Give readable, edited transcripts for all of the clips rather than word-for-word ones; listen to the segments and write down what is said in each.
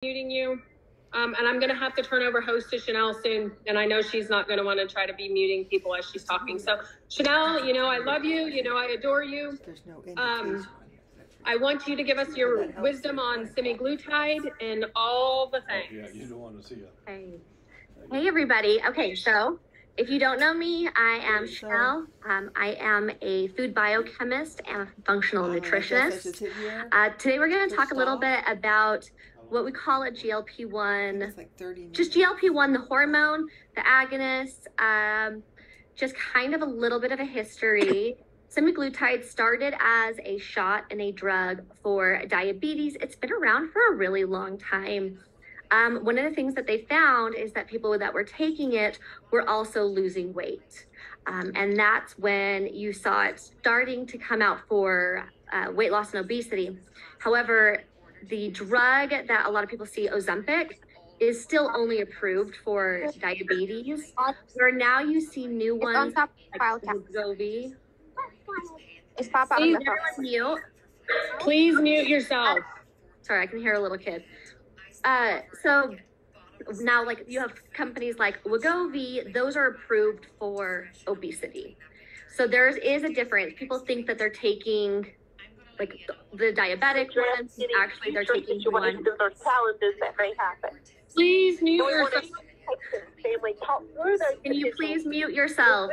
muting you. And I'm going to have to turn over host to Chanelle soon. And I know she's not going to want to try to be muting people as she's talking. So Chanelle, you know, I love you. You know, I adore you. I want you to give us your wisdom on semaglutide and all the things. Oh, yeah, you don't want to see it. Hey, everybody. Okay, so if you don't know me, I am Chanelle. I am a food biochemist and a functional nutritionist. Today we're going to talk a little bit about what we call a GLP-1, just GLP-1, the hormone, the agonist, just kind of a little bit of a history. Semaglutide started as a shot and a drug for diabetes. It's been around for a really long time. One of the things that they found is that people that were taking it were also losing weight. And that's when you saw it starting to come out for weight loss and obesity. However, the drug that a lot of people see, Ozempic, is still only approved for diabetes, where now you see new ones like Wegovy. Please mute yourself. Sorry, I can hear a little kid. So now, like, you have companies like Wegovy, those are approved for obesity. So there is a difference. People think that they're taking like the diabetic ones, actually they're taking one. Those challenges that may happen. Please mute yourself. Can you please mute yourself?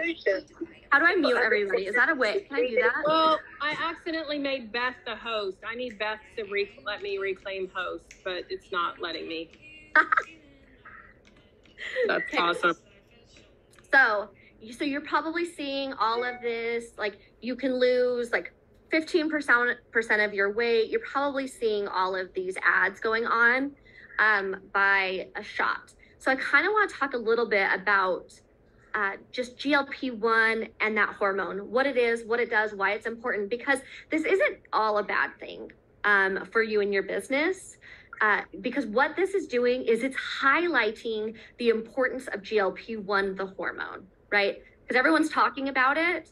How do I mute everybody? Is that a way? Can I do that? Well, I accidentally made Beth the host. I need Beth to let me reclaim host, but it's not letting me. That's awesome. So you're probably seeing all of this, like you can lose like 15% of your weight. You're probably seeing all of these ads going on by a shot. So I kind of want to talk a little bit about just GLP-1 and that hormone, what it is, what it does, why it's important, because this isn't all a bad thing for you and your business. Because what this is doing is it's highlighting the importance of GLP-1, the hormone, right? Because everyone's talking about it,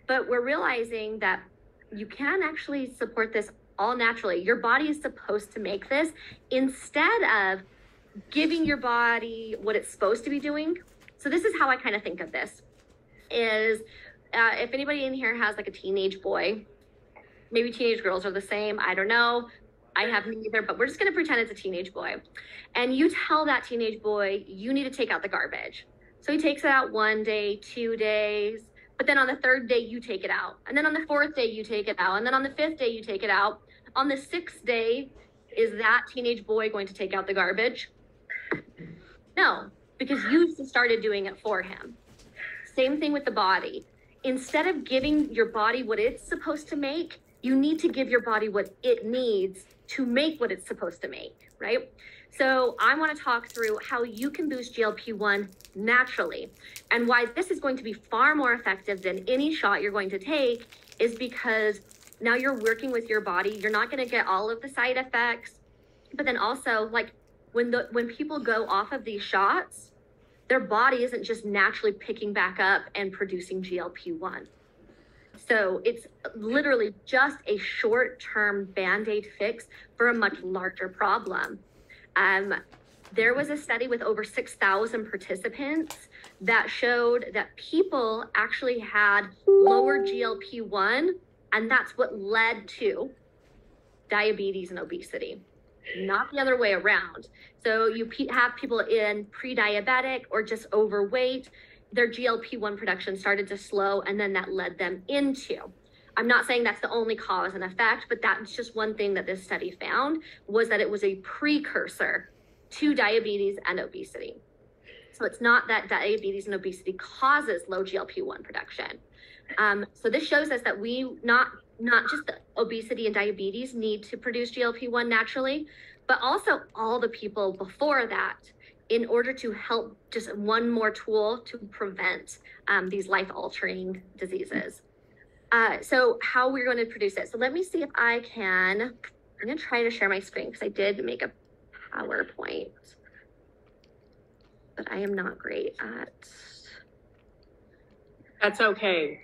but we're realizing that you can actually support this all naturally. Your body is supposed to make this instead of giving your body what it's supposed to be doing. So this is how I kind of think of this is if anybody in here has like a teenage boy, maybe teenage girls are the same. I don't know. I have neither, but we're just going to pretend it's a teenage boy. And you tell that teenage boy, you need to take out the garbage. So he takes it out 1 day, 2 days, but then on the 3rd day, you take it out. And then on the 4th day, you take it out. And then on the 5th day, you take it out. On the 6th day, is that teenage boy going to take out the garbage? No, because you started doing it for him. Same thing with the body. Instead of giving your body what it's supposed to make, you need to give your body what it needs to make what it's supposed to make, right? So I want to talk through how you can boost GLP-1 naturally. And why this is going to be far more effective than any shot you're going to take is because now you're working with your body. You're not going to get all of the side effects. But then also, like, when people go off of these shots, their body isn't just naturally picking back up and producing GLP-1. So it's literally just a short-term Band-Aid fix for a much larger problem. There was a study with over 6,000 participants that showed that people actually had lower GLP-1, and that's what led to diabetes and obesity, not the other way around. So you have people in pre-diabetic or just overweight, their GLP-1 production started to slow, and then that led them into. I'm not saying that's the only cause and effect, but that's just one thing that this study found was that it was a precursor to diabetes and obesity. So it's not that diabetes and obesity causes low GLP-1 production. So this shows us that we not just the obesity and diabetes need to produce GLP-1 naturally, but also all the people before that in order to help, just one more tool to prevent these life-altering diseases. So how we're going to produce it. So let me see if I'm going to try to share my screen because I did make a PowerPoint, but I am not great at. That's okay.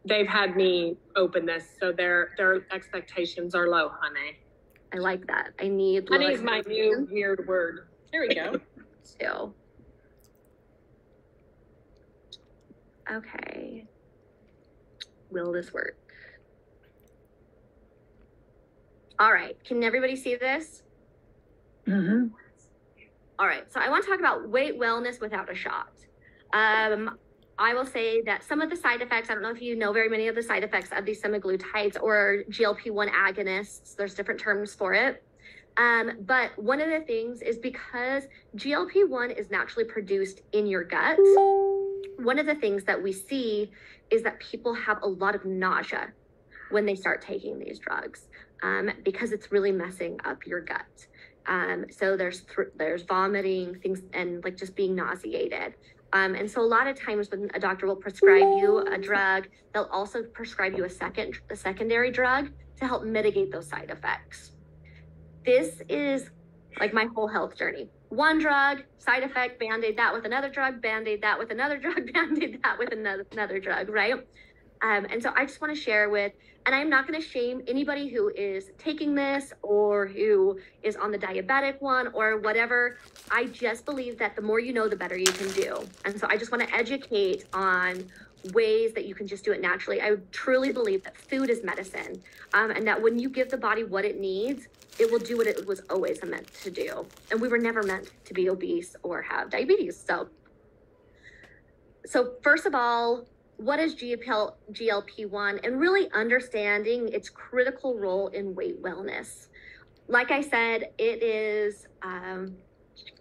They've had me open this, so their expectations are low, honey. I like that. I need honey is my new weird word. There we go. Too. Okay. Will this work? All right. Can everybody see this? Mm-hmm. All right. So I want to talk about weight wellness without a shot. I will say that some of the side effects, I don't know if you know very many of the side effects of these semaglutides or GLP-1 agonists. There's different terms for it. But one of the things is because GLP-1 is naturally produced in your gut, one of the things that we see is that people have a lot of nausea when they start taking these drugs, because it's really messing up your gut. So there's vomiting, things, and like just being nauseated. And so a lot of times when a doctor will prescribe you a drug, they'll also prescribe you a secondary drug to help mitigate those side effects. This is like my whole health journey. One drug, side effect, Band-Aid that with another drug, Band-Aid that with another drug, Band-Aid that with another drug, right? And so I just want to share with, and I'm not going to shame anybody who is taking this or who is on the diabetic one or whatever. I just believe that the more you know, the better you can do. And so I just want to educate on ways that you can just do it naturally. I truly believe that food is medicine, and that when you give the body what it needs, it will do what it was always meant to do. And we were never meant to be obese or have diabetes. So first of all, what is GLP-1, and really understanding its critical role in weight wellness. Like I said, it is, I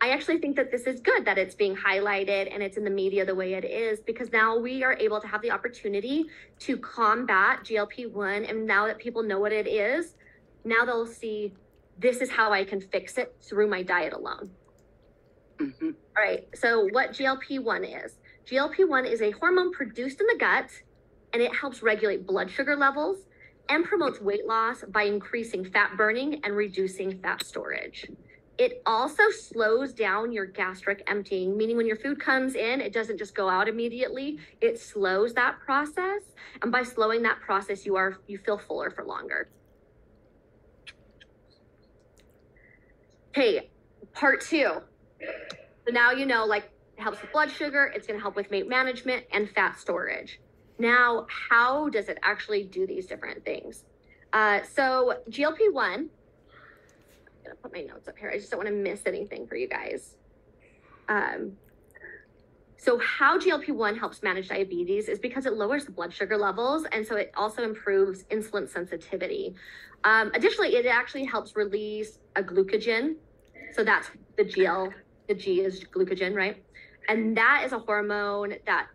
actually think that this is good that it's being highlighted and it's in the media the way it is, because now we are able to have the opportunity to combat GLP-1. And now that people know what it is, now they'll see, this is how I can fix it through my diet alone. Mm-hmm. All right, so what GLP-1 is. GLP-1 is a hormone produced in the gut, and it helps regulate blood sugar levels and promotes weight loss by increasing fat burning and reducing fat storage. It also slows down your gastric emptying, meaning when your food comes in, it doesn't just go out immediately. It slows that process, and by slowing that process, you feel fuller for longer. Okay, part 2. So now you know, like, it helps with blood sugar, it's going to help with weight management and fat storage. Now, how does it actually do these different things? So GLP-1, I'm going to put my notes up here. I just don't want to miss anything for you guys. So how GLP-1 helps manage diabetes is because it lowers the blood sugar levels, and so it also improves insulin sensitivity. Additionally, it actually helps release a glucagon. So that's the G is glucagon, right? And that is a hormone that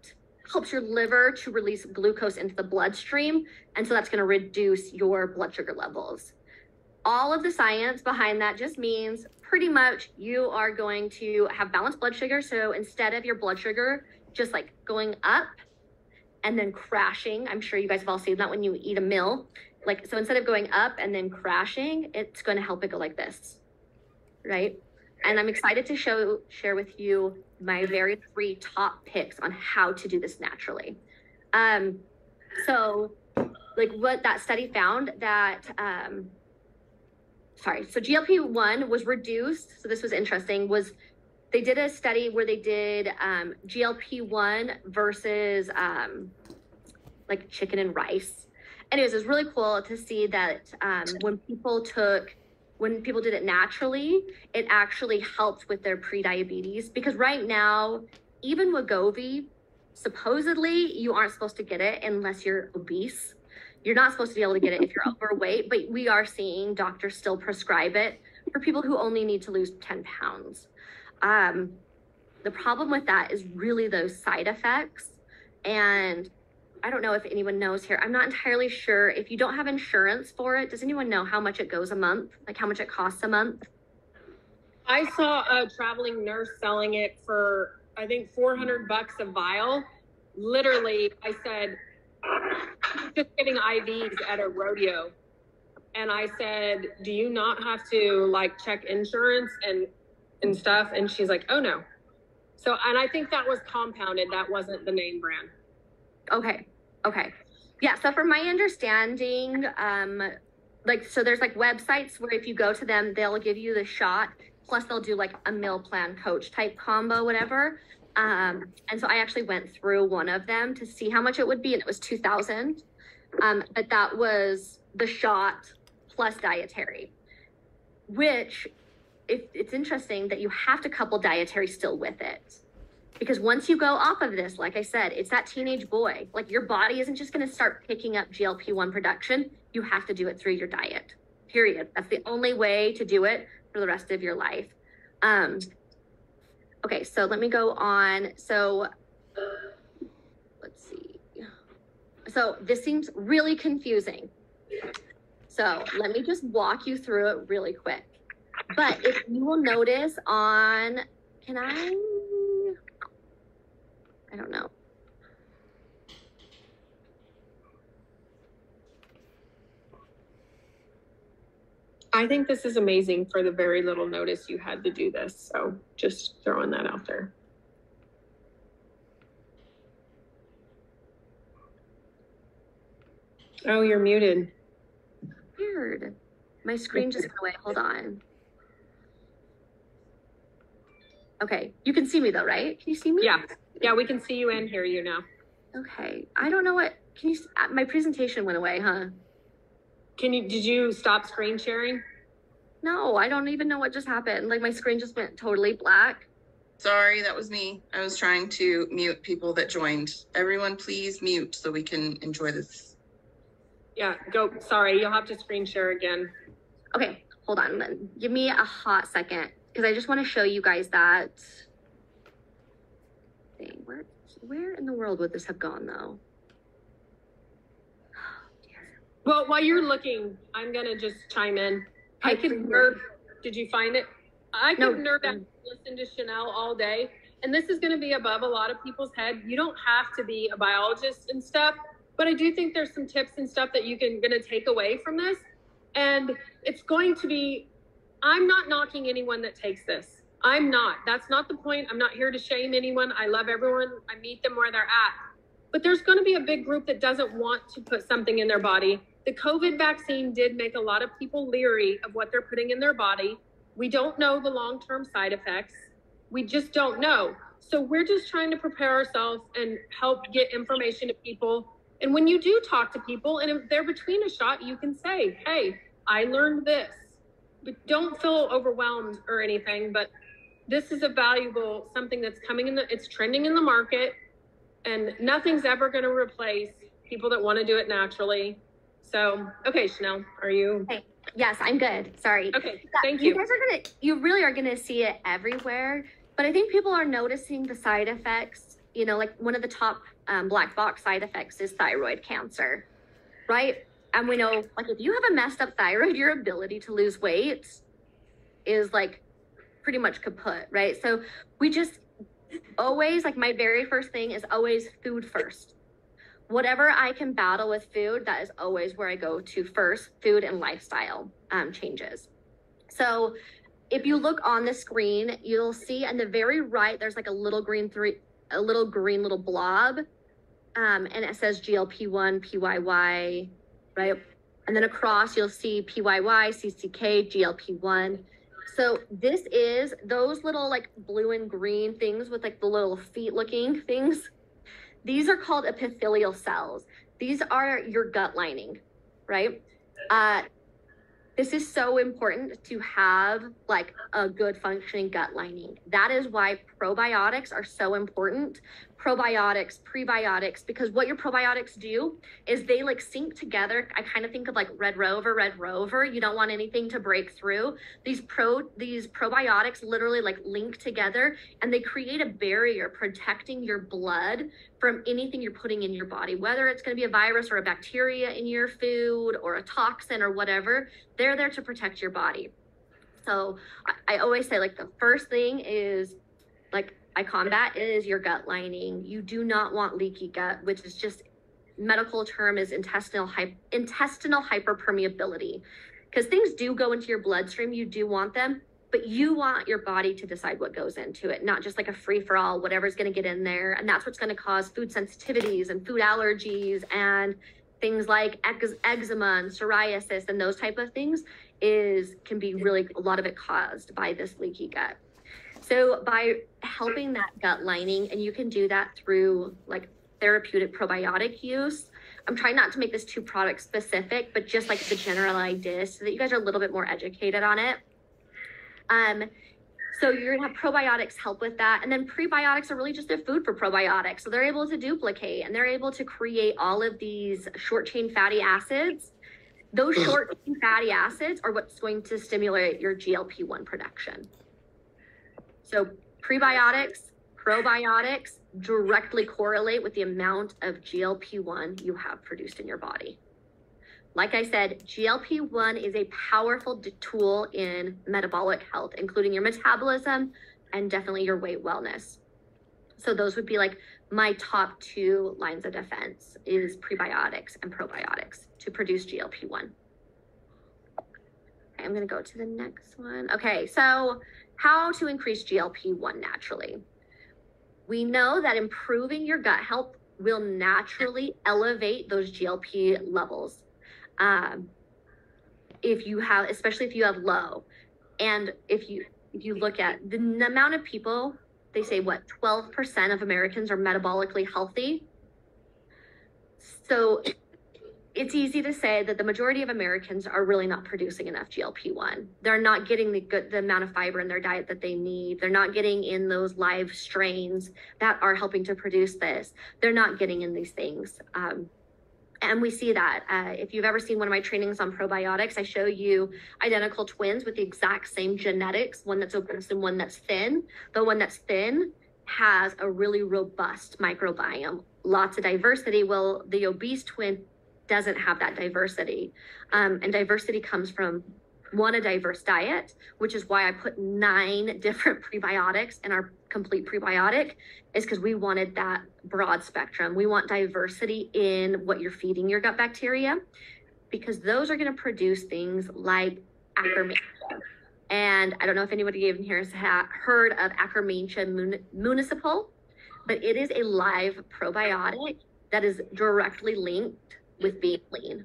helps your liver to release glucose into the bloodstream. And so that's going to reduce your blood sugar levels. All of the science behind that just means pretty much you are going to have balanced blood sugar. So instead of your blood sugar just like going up and then crashing, I'm sure you guys have all seen that when you eat a meal. Like, so instead of going up and then crashing, it's going to help it go like this, right? And I'm excited to share with you my very 3 top picks on how to do this naturally. So like what that study found that, so GLP-1 was reduced. So this was interesting, was they did a study where they did GLP-1 versus like chicken and rice. Anyways, it was really cool to see that when people did it naturally, it actually helped with their pre-diabetes, because right now, even Wegovy, supposedly you aren't supposed to get it unless you're obese. You're not supposed to be able to get it if you're overweight, but we are seeing doctors still prescribe it for people who only need to lose 10 pounds. The problem with that is really those side effects. And I don't know if anyone knows here. I'm not entirely sure. If you don't have insurance for it, does anyone know how much it goes a month? Like how much it costs a month? I saw a traveling nurse selling it for, I think, $400 a vial. Literally, I said, just getting IVs at a rodeo. And I said, do you not have to like check insurance and stuff? And she's like, oh no. So, and I think that was compounded. That wasn't the name brand. Okay. Yeah. So from my understanding, like, so there's like websites where if you go to them, they'll give you the shot, plus they'll do like a meal plan coach type combo, whatever. And so I actually went through one of them to see how much it would be, and it was $2,000. But that was the shot plus dietary, which it's interesting that you have to couple dietary still with it. Because once you go off of this, like I said, it's that teenage boy. Like your body isn't just going to start picking up GLP-1 production. You have to do it through your diet, period. That's the only way to do it for the rest of your life. Okay, so let me go on. So let's see. So this seems really confusing. So let me just walk you through it really quick. But if you will notice on, I don't know. I think this is amazing for the very little notice you had to do this. So just throwing that out there. Oh, you're muted. Weird. My screen just went away. Hold on. Okay. You can see me though, right? Can you see me? Yeah. Yeah, we can see you and hear you now. Okay. I don't know what, my presentation went away, huh? Did you stop screen sharing? No, I don't even know what just happened. Like my screen just went totally black. Sorry, that was me. I was trying to mute people that joined. Everyone please mute so we can enjoy this. Yeah, sorry, you'll have to screen share again. Okay, hold on then. Give me a hot second because I just want to show you guys that thing. Where in the world would this have gone though? Well, while you're looking, I'm going to just chime in. I could nerd. Did you find it? I could nerd out and listen to Chanelle all day. And this is going to be above a lot of people's head. You don't have to be a biologist and stuff, but I do think there's some tips and stuff that you can going to take away from this. And it's going to be, I'm not knocking anyone that takes this. I'm not. That's not the point. I'm not here to shame anyone. I love everyone. I meet them where they're at. But there's going to be a big group that doesn't want to put something in their body. The COVID vaccine did make a lot of people leery of what they're putting in their body. We don't know the long-term side effects. We just don't know. So we're just trying to prepare ourselves and help get information to people. And when you do talk to people and if they're between a shot, you can say, hey, I learned this. But don't feel overwhelmed or anything. But this is a valuable, something that's coming in, it's trending in the market. And nothing's ever going to replace people that want to do it naturally. So, okay, Chanelle, are you? Okay. Yes, I'm good. Sorry. Okay, thank you. You guys are you really are gonna see it everywhere, but I think people are noticing the side effects. You know, like one of the top black box side effects is thyroid cancer, right? And we know, like, if you have a messed up thyroid, your ability to lose weight is like pretty much kaput, right? So we just always, like, my very first thing is always food first. Whatever I can battle with food, that is always where I go to first, food and lifestyle changes. So if you look on the screen, you'll see on the very right, there's like a little green little blob. And it says GLP-1, PYY, right? And then across, you'll see PYY, CCK, GLP-1. So this is those little like blue and green things with like the little feet looking things. These are called epithelial cells. These are your gut lining, right? This is so important to have like a good functioning gut lining. That is why probiotics are so important. Probiotics, prebiotics, because what your probiotics do is they like sync together. I kind of think of like Red Rover. You don't want anything to break through. These probiotics literally like link together and they create a barrier protecting your blood from anything you're putting in your body, whether it's going to be a virus or a bacteria in your food or a toxin or whatever. They're there to protect your body. So I always say like the first thing is like I combat is your gut lining. You do not want leaky gut, which is just medical term is intestinal hyperpermeability, because things do go into your bloodstream. You do want them, but you want your body to decide what goes into it, not just like a free for all, whatever's going to get in there. And that's what's going to cause food sensitivities and food allergies and things like eczema and psoriasis and those type of things can be really, a lot of it caused by this leaky gut. So by helping that gut lining, and you can do that through like therapeutic probiotic use. I'm trying not to make this too product specific, but just like the general idea so that you guys are a little bit more educated on it. So you're gonna have probiotics help with that. And then prebiotics are really just a food for probiotics. So they're able to duplicate and they're able to create all of these short chain fatty acids. Those short chain fatty acids are what's going to stimulate your GLP-1 production. So prebiotics, probiotics directly correlate with the amount of GLP-1 you have produced in your body. Like I said, GLP-1 is a powerful tool in metabolic health, including your metabolism and definitely your weight wellness. So those would be like my top 2 lines of defense is prebiotics and probiotics to produce GLP-1. Okay, I'm gonna go to the next one. Okay, so how to increase GLP-1 naturally. We know that improving your gut health will naturally elevate those GLP levels. Especially if you have low, and if you look at the amount of people, they say what 12% of Americans are metabolically healthy. So it's easy to say that the majority of Americans are really not producing enough GLP-1. They're not getting the amount of fiber in their diet that they need. They're not getting in those live strains that are helping to produce this. They're not getting in these things. And we see that. If you've ever seen one of my trainings on probiotics, I show you identical twins with the exact same genetics, one that's obese and one that's thin. The one that's thin has a really robust microbiome, lots of diversity. Well, the obese twin doesn't have that diversity. And diversity comes from, one, a diverse diet, which is why I put 9 different prebiotics in our complete prebiotic, is because we wanted that broad spectrum. We want diversity in what you're feeding your gut bacteria, because those are going to produce things like Akkermansia. And I don't know if anybody even here has heard of Akkermansia municipal, but it is a live probiotic that is directly linked with being lean.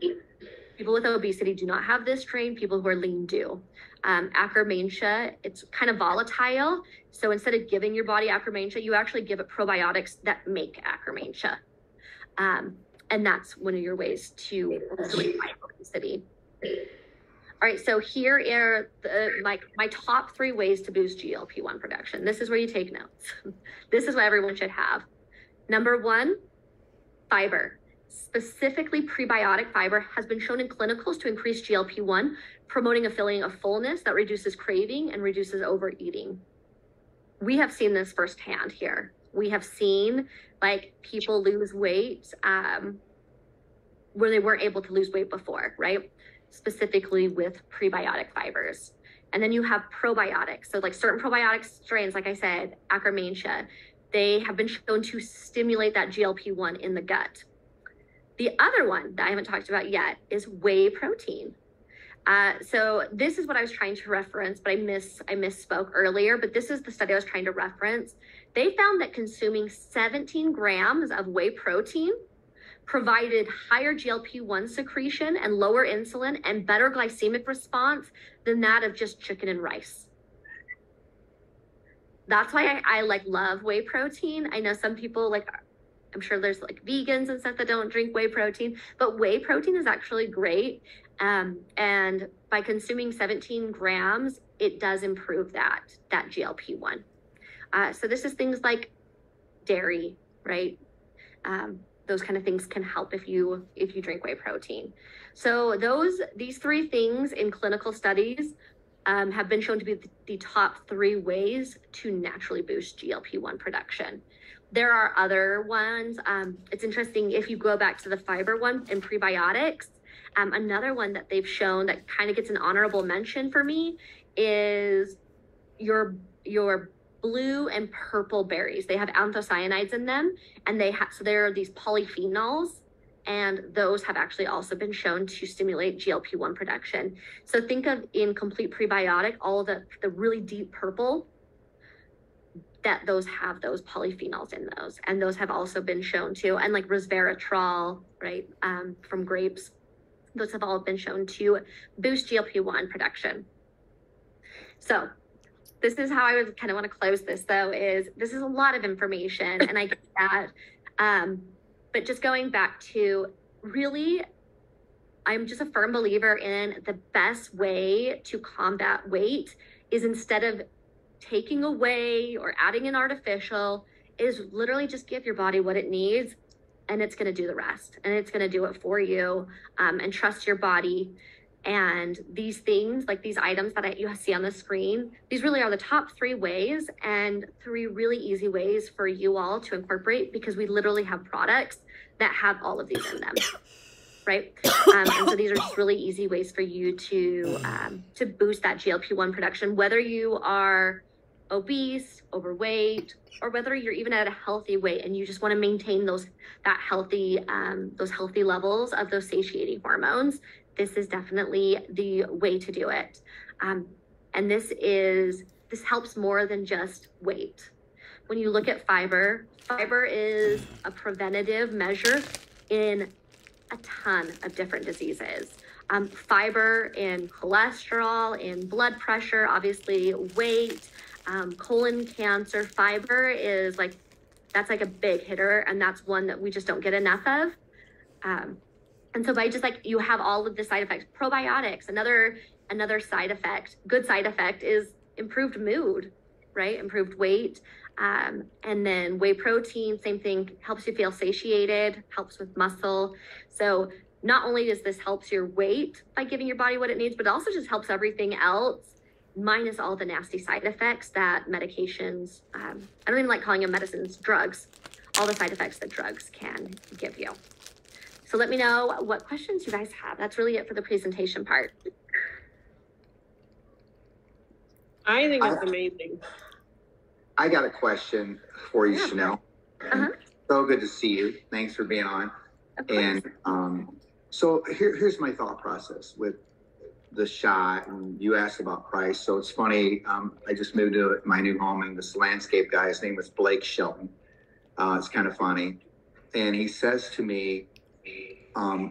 People with obesity do not have this strain. People who are lean do. Akkermansia, it's kind of volatile. So instead of giving your body Akkermansia, you actually give it probiotics that make Akkermansia. And that's one of your ways to fight obesity. All right, so here are my top 3 ways to boost GLP-1 production. This is where you take notes. This is what everyone should have. Number 1, fiber. Specifically, prebiotic fiber has been shown in clinicals to increase GLP-1, promoting a feeling of fullness that reduces craving and reduces overeating. We have seen this firsthand here. We have seen like people lose weight where they weren't able to lose weight before, right? Specifically with prebiotic fibers. And then you have probiotics. So like certain probiotic strains, like I said, Akkermansia, they have been shown to stimulate that GLP-1 in the gut. The other one that I haven't talked about yet is whey protein. So this is what I was trying to reference, but I misspoke earlier, but this is the study I was trying to reference. They found that consuming 17 grams of whey protein provided higher GLP-1 secretion and lower insulin and better glycemic response than that of just chicken and rice. That's why I love whey protein. I know some people I'm sure there's like vegans and stuff that don't drink whey protein, but whey protein is actually great. And by consuming 17 grams, it does improve that GLP-1. So this is things like dairy, right? Those kind of things can help if you drink whey protein. So these 3 things in clinical studies have been shown to be the top 3 ways to naturally boost GLP-1 production. There are other ones. It's interesting if you go back to the fiber one in prebiotics. Another one that they've shown that kind of gets an honorable mention for me is your blue and purple berries. They have anthocyanins in them, and so there are these polyphenols, and those have actually also been shown to stimulate GLP-1 production. So think of in complete prebiotic, all the really deep purple. that those have those polyphenols in those. And those have also been shown to, and like resveratrol, right, from grapes, those have all been shown to boost GLP-1 production. So this is how I would kind of want to close this, though, is this is a lot of information, and I get that. But just going back to really, I'm just a firm believer in the best way to combat weight is, instead of taking away or adding an artificial, is literally just give your body what it needs, and it's going to do the rest, and it's going to do it for you, and trust your body. And these things, like these items that you see on the screen, these really are the top 3 ways, and 3 really easy ways for you all to incorporate, because we literally have products that have all of these in them, right? And so these are just really easy ways for you to boost that GLP-1 production, whether you are obese, overweight, or whether you're even at a healthy weight and you just want to maintain those healthy levels of those satiating hormones. This is definitely the way to do it. And this helps more than just weight. When you look at fiber is a preventative measure in a ton of different diseases. Fiber in cholesterol, in blood pressure, obviously weight, colon cancer. Fiber is that's like a big hitter, and that's one that we just don't get enough of. And so by just you have all of the side effects. Probiotics, another side effect, good side effect, is improved mood, right? Improved weight. And then whey protein, same thing, helps you feel satiated, helps with muscle. So not only does this helps your weight by giving your body what it needs, but it also just helps everything else, minus all the nasty side effects that medications, I don't even like calling them medicines, drugs, all the side effects that drugs can give you. So let me know what questions you guys have. That's really it for the presentation part. I think it's amazing. I got a question for you, Chanelle. So good to see you. Thanks for being on. And so here's my thought process with the shot, and you asked about price. So it's funny, I just moved to my new home, and this landscape guy, his name was Blake Shelton. It's kind of funny. And he says to me,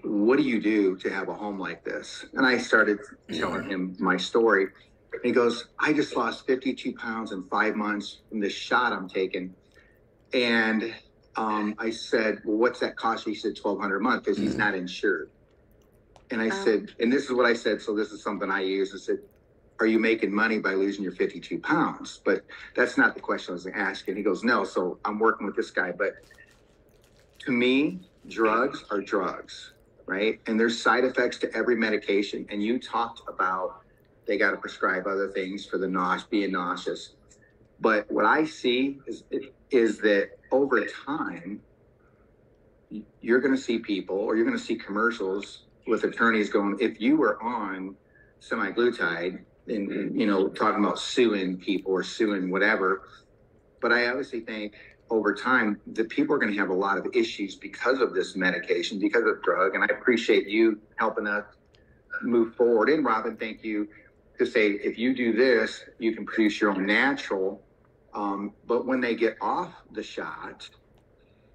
what do you do to have a home like this? And I started telling him my story. And he goes, I just lost 52 pounds in 5 months from this shot I'm taking. And I said, well, what's that cost you? He said, $1,200 a month, because he's not insured. And I said, and this is what I said, so this is something I use. I said, are you making money by losing your 52 pounds? But that's not the question I was asking. He goes, no, so I'm working with this guy. But to me, drugs are drugs, right? And there's side effects to every medication. And you talked about they got to prescribe other things for the being nauseous. But what I see is that over time, you're going to see people, or you're going to see commercials with attorneys going, if you were on semaglutide, and talking about suing people or suing whatever. But I obviously think over time that people are going to have a lot of issues because of this medication, because of drug. And I appreciate you helping us move forward. And Robin, thank you to say, if you do this, you can produce your own natural. But when they get off the shot,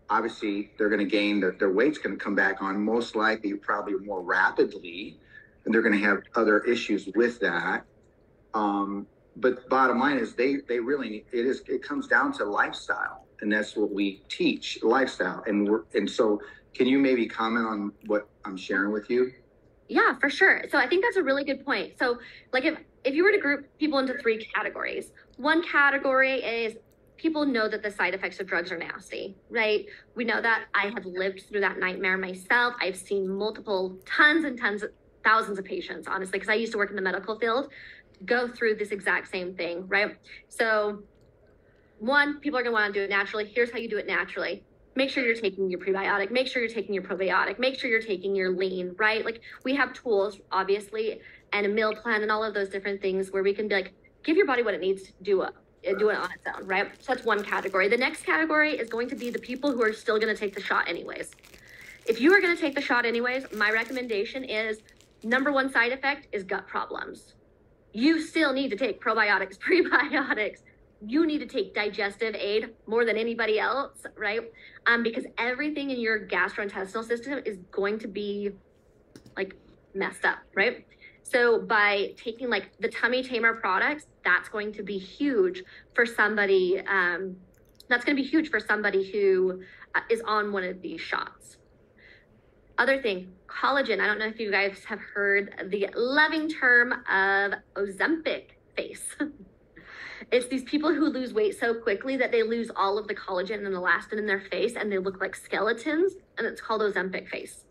obviously they're going to gain their weight's going to come back on, most likely probably more rapidly, and they're going to have other issues with that. But bottom line is they really, it comes down to lifestyle, and that's what we teach, lifestyle. And so can you maybe comment on what I'm sharing with you? Yeah, for sure. So I think that's a really good point. So if you were to group people into 3 categories, one category is people know that the side effects of drugs are nasty, right? We know that. I have lived through that nightmare myself. I've seen tons and tons, thousands of patients, honestly, because I used to work in the medical field, go through this exact same thing, right? So one, people are going to want to do it naturally. Here's how you do it naturally. Make sure you're taking your prebiotic, make sure you're taking your probiotic, make sure you're taking your lean, right? We have tools, obviously, and a meal plan and all of those different things where we can be give your body what it needs to do it on its own, right? So that's one category. The next category is going to be the people who are still going to take the shot anyways. If you are going to take the shot anyways, my recommendation is number 1 side effect is gut problems. You still need to take probiotics, prebiotics, you need to take digestive aid more than anybody else, right? Because everything in your gastrointestinal system is going to be like messed up, right? So by taking like the tummy tamer products, that's going to be huge for somebody. That's going to be huge for somebody who is on one of these shots. Other thing, collagen. I don't know if you guys have heard the loving term of Ozempic face. It's these people who lose weight so quickly that they lose all of the collagen and elastin in their face and they look like skeletons, and it's called Ozempic face.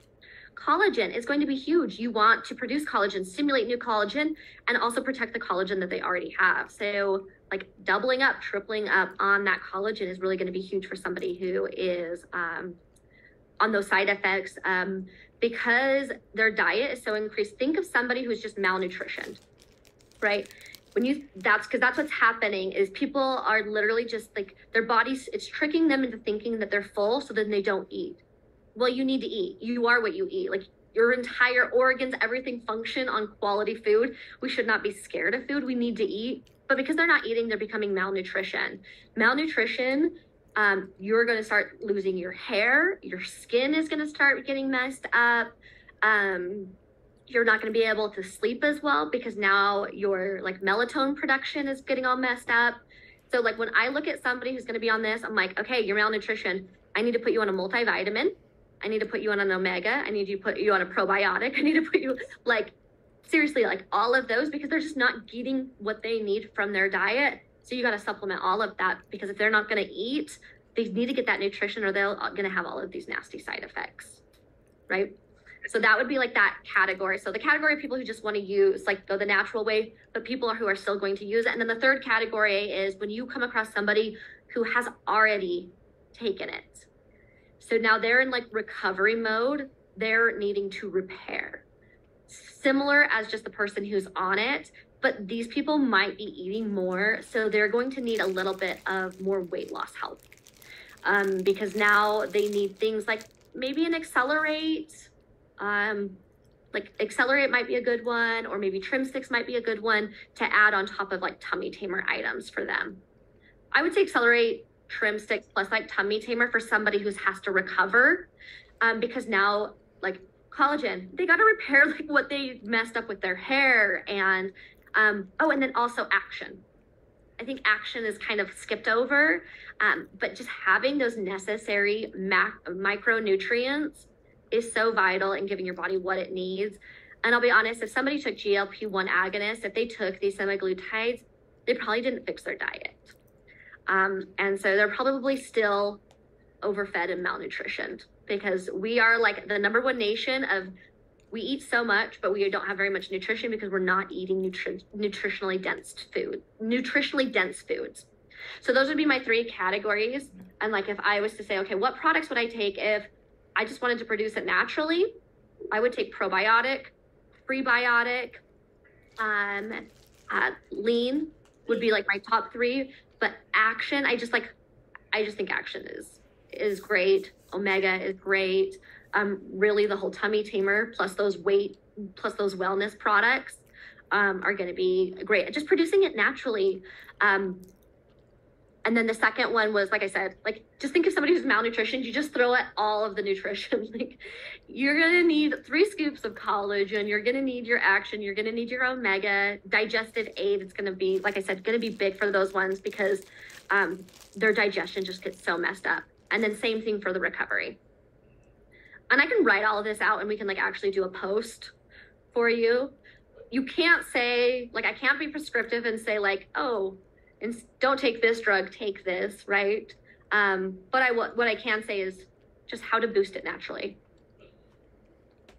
Collagen is going to be huge. You want to produce collagen, stimulate new collagen, and also protect the collagen that they already have. So like doubling up, tripling up on that collagen is really going to be huge for somebody who is on those side effects because their diet is so increased. Think of somebody who's just malnutritioned, right? That's what's happening is people are literally just like their bodies, it's tricking them into thinking that they're full so then they don't eat. Well, you need to eat. You are what you eat. Like your entire organs, everything function on quality food. We should not be scared of food. We need to eat. But because they're not eating, they're becoming malnutrition. Malnutrition, you're going to start losing your hair. Your skin is going to start getting messed up. You're not going to be able to sleep as well because now your like melatonin production is getting all messed up. So like when I look at somebody who's going to be on this, I'm like, okay, you're malnutrition. I need to put you on a multivitamin. I need to put you on an omega. I need to put you on a probiotic. I need to put you like, seriously, like all of those because they're just not getting what they need from their diet. So you got to supplement all of that because if they're not going to eat, they need to get that nutrition or they're going to have all of these nasty side effects, right? So that would be like that category. So the category of people who just want to use, like go the natural way, but people who are still going to use it. And then the third category is when you come across somebody who has already taken it. So now they're in like recovery mode. They're needing to repair. Similar as just the person who's on it, but these people might be eating more. So they're going to need a little bit of more weight loss help because now they need things like maybe an Accelerate. Like Accelerate might be a good one, or maybe Trim Sticks might be a good one to add on top of like tummy tamer items for them. I would say Accelerate, Trim Sticks plus like tummy tamer for somebody who has to recover because now like collagen, they got to repair like what they messed up with their hair and and then also action. I think action is kind of skipped over, but just having those necessary micronutrients is so vital in giving your body what it needs. And I'll be honest, if somebody took GLP-1 agonists, if they took these semaglutides, they probably didn't fix their diet. And so they're probably still overfed and malnutritioned because we are like the number one nation of, we eat so much, but we don't have very much nutrition because we're not eating nutritionally dense foods. So those would be my three categories. And like, if I was to say, okay, what products would I take if I just wanted to produce it naturally? I would take probiotic, prebiotic, lean would be like my top three, but action, I just think action is great. Omega is great. Really the whole tummy tamer plus those wellness products are going to be great. Just producing it naturally. And then the second one was, like I said, like, just think of somebody who's malnutritioned, you just throw at all of the nutrition. Like, you're going to need 3 scoops of collagen. You're going to need your action. You're going to need your omega, digestive aid. It's going to be, like I said, going to be big for those ones because their digestion just gets so messed up. And then same thing for the recovery. And I can write all of this out and we can like actually do a post for you. You can't say, like, I can't be prescriptive and say like, oh, and don't take this drug, take this, right? But what I can say is just how to boost it naturally.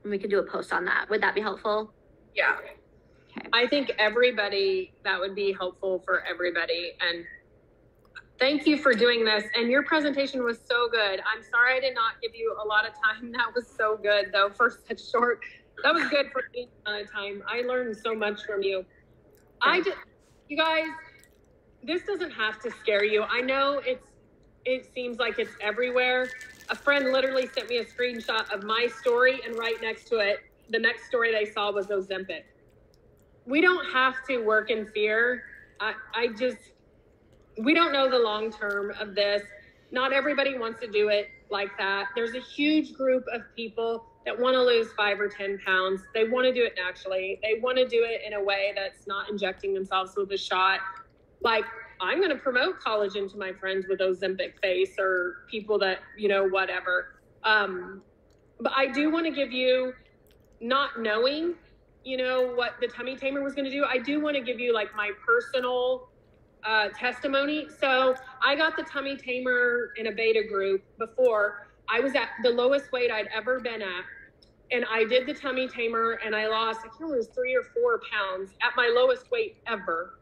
And we can do a post on that. Would that be helpful? Yeah. Okay. I think that would be helpful for everybody. And thank you for doing this. And your presentation was so good. I'm sorry I did not give you a lot of time. That was so good though for such short. That was good for any amount of time. I learned so much from you. You guys, this doesn't have to scare you. I know it seems like it's everywhere. A friend literally sent me a screenshot of my story, and right next to it, the next story they saw was Ozempic. We don't have to work in fear. we don't know the long term of this. Not everybody wants to do it like that. There's a huge group of people that want to lose 5 or 10 pounds. They want to do it naturally. They want to do it in a way that's not injecting themselves with a shot. Like, I'm going to promote collagen to my friends with Ozempic face or people that, you know, whatever. But I do want to give you, not knowing, you know, what the tummy tamer was going to do, I do want to give you like my personal testimony. So I got the tummy tamer in a beta group before. I was at the lowest weight I'd ever been at. And I did the tummy tamer and I lost, I can't remember, it was 3 or 4 pounds at my lowest weight ever.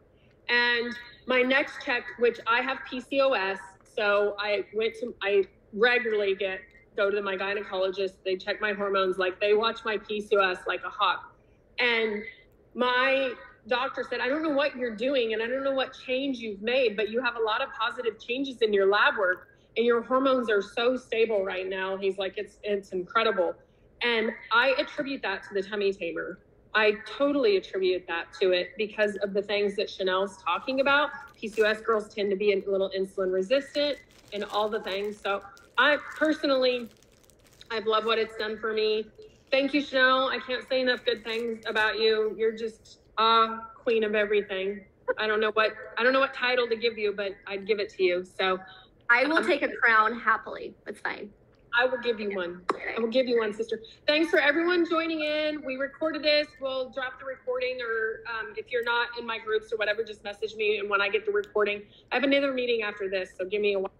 And my next check, which I have PCOS, so I regularly go to my gynecologist. They check my hormones, like they watch my PCOS like a hawk. And my doctor said, I don't know what you're doing and I don't know what change you've made, but you have a lot of positive changes in your lab work and your hormones are so stable right now. He's like, it's incredible. And I attribute that to the tummy tamer. I totally attribute that to it because of the things that Chanelle's talking about. PCOS girls tend to be a little insulin resistant and all the things. So I personally, I've loved what it's done for me. Thank you, Chanelle. I can't say enough good things about you. You're just queen of everything. I don't know what title to give you, but I'd give it to you. So I will take a crown happily. It's fine. I will give you one. I will give you one, sister. Thanks for everyone joining in. We recorded this. We'll drop the recording, or if you're not in my groups or whatever, just message me. And when I get the recording, I have another meeting after this, so give me a while.